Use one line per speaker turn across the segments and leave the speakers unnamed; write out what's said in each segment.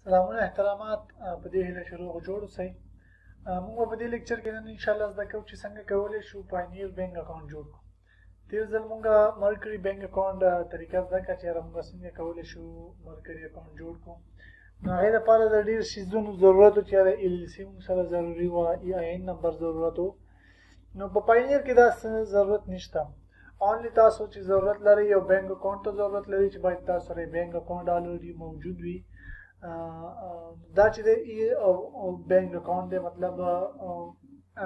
سلامونه احترامات په دې هیله چې روغ جوړ اوسئ. موږ په دې لیکچر کې نن انشاءالله زده کوو چې څنګه کولی شو پاینیر بینک اکاونټ جوړ کړو. تېر ځل موږ مرکري بینک اکاونټ طریقه زده کړه چې موږ څنګه کولی شو مرکري اکاونټ جوړ کړو. نو هغې دپاره د ډېر څیزونو ضرورت و چې د LLC موږ سره ضروري وه، EIN نمبر ضرورت و. نو په پاینیر کې دا ضرورت نشته. اونلی تاسو چې ضرورت لرئ یو بینک اکاونټ ته ضرورت لرئ چې باید تاسو سره بینک اکاونټ الریډي موجود وي. دا چې دی بینک اکاونټ دی، مطلب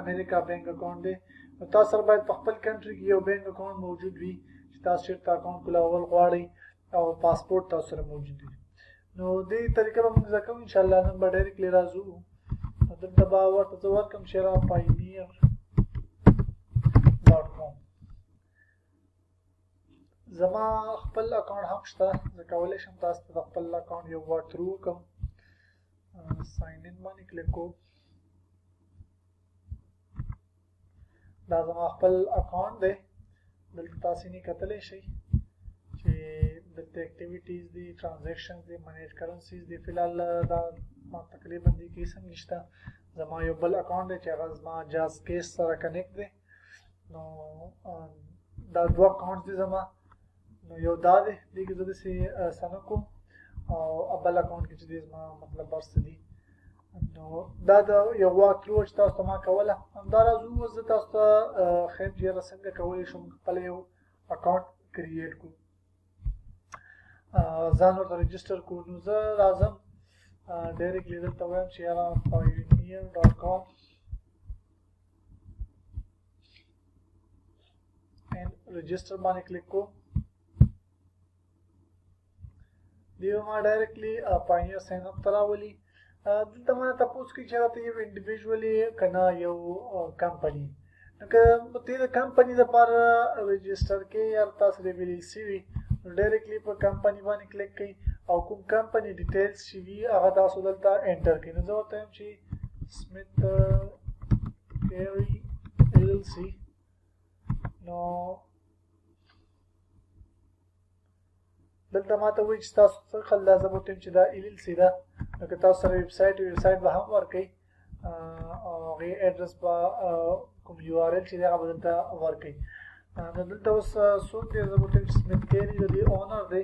امریکا بینک اکاونټ دی. نو تاسو سره باید په خپل کنټري کې یو بینک اکاونټ موجود وي چې تاسو چېرته اکاونټ کولول غواړئ او پاسپورټ تاسو سره موجود وي. نو دې طریقه به موږ زده کوو انشاءالله. نن به ډایرکټلی راځو. دلته به ورته زه ورکړم چې pioneer.com. زما خپل اکاونټ هم شته، زه کولی شم تاسو ته د خپل اکاونټ یو واک تھرو وکړم. ساین ان باندې کلیک کوم. دا زما خپل اکاونټ دی. دلته تاسو یې کتلی شئ چې دلته اکټیویټیز دي، ټرانزیکشنز دي، منیج کرنسیز دي. فی الحال دا تقریبا دې کې هېڅ هم نشته. زما یو بل اکاونټ دی چې هغه زما جاز کیس سره کنیکټ دی. نو دا دوه اکاونټ دي زما. نو یو دا دی، دې کې زه داسې څه نه کوم، او بل اکاونټ کې چې دی زما مطلب هر څه دي. نو دا د یو واک تھرو چې تاسو ته ما کوله. همداراز اوس زه تاسو ته ښیم چې یاره څنګه کولی شم خپل یو اکاونټ کریټ کړو، ځان ورته رجسټر کړو. نو زه راځم ډایرکټلی دلته وایم چې یاره pioneer.com رجسټر باندې کلیک کوم. دیو ما ډایرکټلی پاینیر ساین اپ ته راولي. دلته مانه تپوس کوي چې راته یو انډیویژولي که نه یو کمپني. نو که ته د کمپني دپاره رجسټر کوې یا تاسو د LLC وي، نو ډایرکټلی په کمپني باندې کلیک کوئ او کوم کمپني ډیټیلز چې وي هغه تاسو دلته انټر کوئ. نو زه ورته وایم چې سمیت کیری LLC. نو دلته ماته وایي چې تاسو څه خل دا، زه به ورته وایم چې دا LLC ده. نو که تاسو سره ویبسایټ به هم ورکوئ او هغې ایډرس به کوم URL چې دی هغه به دلته ورکوئ. نو دلته اوس څوک دی، زه به ورته وایم چې سمیت کیري د دې اونر دی.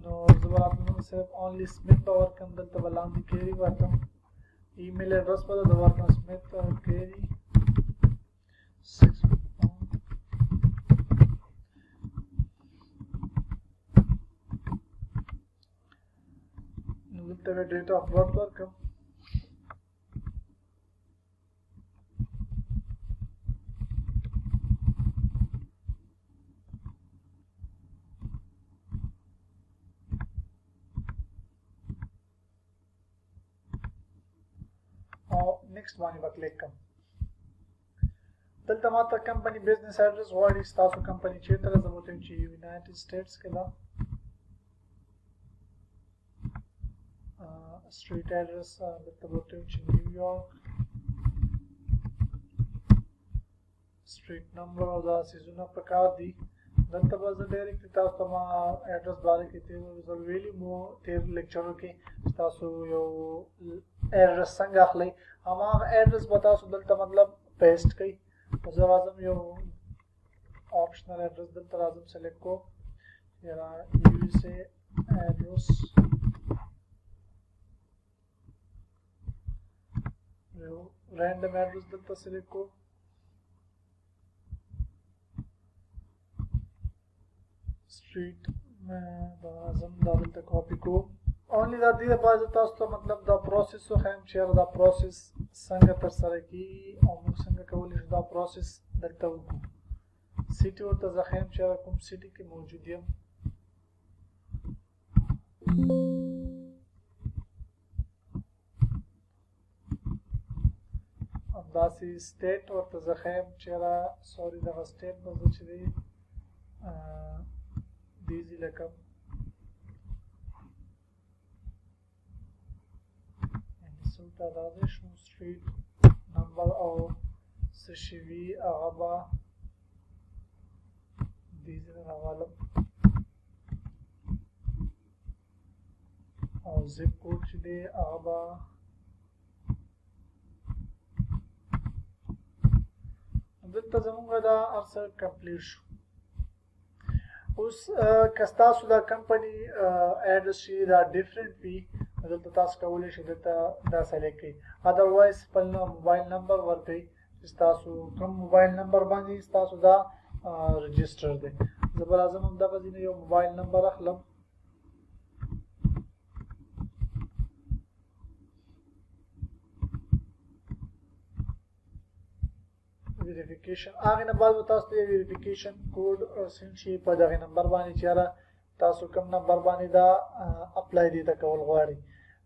نو زه به راته نوم صرف اونلی سمیت به ورکړم. دلته به لاندې کیري ورکړم. ایمیل ایډرس به د ورکړم سمیت کیري 6. دلته به ډیټ آف برث ورکړم. او نیکسټ باندې به کلیک کوم. دلته ماته کمپني بزنس ایډرس غواړي. ستاسو کمپني چېرته ده؟ زه به ورته وایم چې یونایټډ سټیټس کې ده. street address دلته به ورته وایم چې نیویارک. street number او دا څیزونه پکار دي. دلته به زه ډایرکټلی تاسو ته ما ایډرس باره کې زه ویلي مو تېر لیکچرو کې چې تاسو یو ایډرس څنګه اخلئ، هماغه ایډرس به تاسو دلته مطلب پیسټ کوئ. زه راځم یو آپشنل ایډرس دلته راځم سلیکټ کوم. USA ایډرس یو رینډم ایډرس دلته سلیکټ کوم. سټریټ دا راځم دا دلته کاپي کوم. اونلی دا دې لپاره زه تاسو ته مطلب دا پروسس وښیم چې یاره دا پروسس څنګه ترسره کېږي او موږ څنګه کولی شو دا پروسس دلته وکړو. سیټي ورته زه ښیم چې یاره کوم سیټي کې موجود یم. همداسې سټیټ ورته زه ښیم چې یاره سوري دغه سټیټ به زه چې دی دیزي لکم څلته راځئ شو سټریټ نمبر او څه شي وي هغه به دیزي نه راغلم. او زپ کوډ چې دی هغه به دلته زمونږ دا هر څه کمپلیټ شو. اوس که ستاسو دا کمپنی ایډرس چې دا ډیفرنٹ وي دلته تاسو کولی شئ دلته دا سلیکټ کړئ. ادروایز خپل موبایل نمبر ورکړئ چې ستاسو کوم موبایل نمبر باندې ستاسو دا رجسټر دی. زه به راځم همدغه ځینې یو موبایل نمبر اخلم. ویریفیکیشن هغې نه بعد به تاسو ته یو ویریفیکیشن کوډ سینډ شي په دغې نمبر باندې چې یاره تاسو کوم نمبر باندې دا اپلای دې ته کول غواړئ.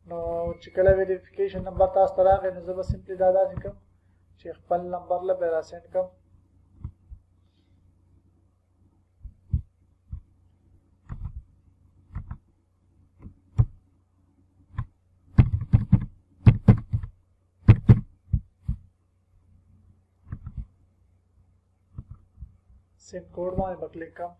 نو چې کله ویریفیکیشن نمبر تاسو ته راغی نو زه به سمپلی دا داسې کوم چې خپل نمبر له به راسینډ کړم. Send code में मैं क्लिक करूं.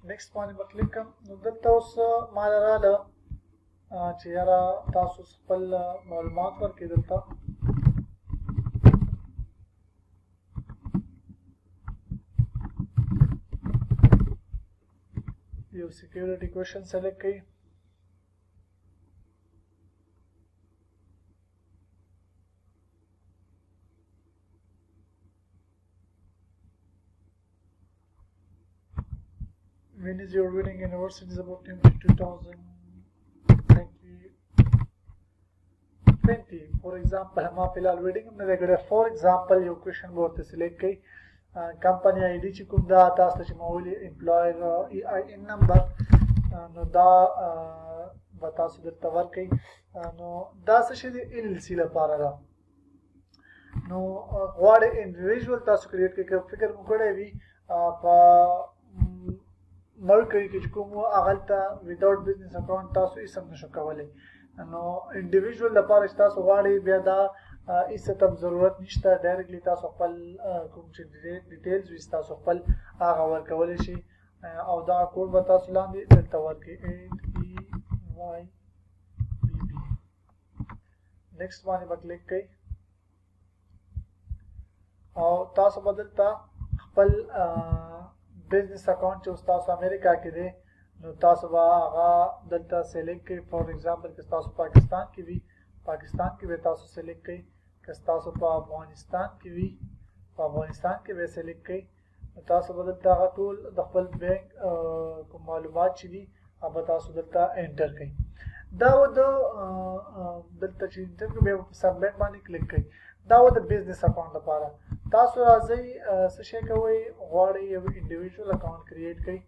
नेक्स्ट पानी पर क्लिक करूं. दलता उस माला राला चियारा तासु स्पल मालूमात पर के दलता your security question select कई. When is your reading university is about 2020 for example हम फिलहाल reading में देखा. for example your question बहुत select कई. company ID چې کوم دا تاسو چې مولي employer EIN number نو دا به تاسو درته ورکړي. نو دا څه شی دی LLC لپاره ده. نو غواړئ individual تاسو کریټ کړئ. که فکر مو کړی وي په مرکړي کې چې کوم هغلته without business account تاسو هیڅ هم نشو کولی. نو individual لپاره چې تاسو غواړئ بیا دا هیڅ ته ضرورت نشته. ډایرکټلی تاسو خپل کوم چې ډیټیلز وي تاسو خپل هغه ورکولی شئ او دا کوډ به تاسو لاندې دلته ورکړئ 8EYBB. نیکسټ باندې به کلیک کړئ او تاسو به دلته خپل بزنس اکاونټ چې تاسو امریکا کې دی نو تاسو به هغه دلته سلیکټ کړئ. فور ایگزامپل که تاسو پاکستان کې وي پاکستان کې به تاسو سلیکټ کړئ. که تاسو په افغانستان کې وي په افغانستان کې به سلیکټ کړئ. تاسو به دلته هغه ټول د خپل بینک کوم معلومات چې دي هغه تاسو دلته انټر کړئ. دا و د دلته چې انټر کړئ بیا په سبمیټ باندې کلیک کړئ. دا و د بزنس اکاونټ لپاره. تاسو راځئ څه شی کوئ غواړئ یو انډیویډوال اکاونټ کریټ کړئ.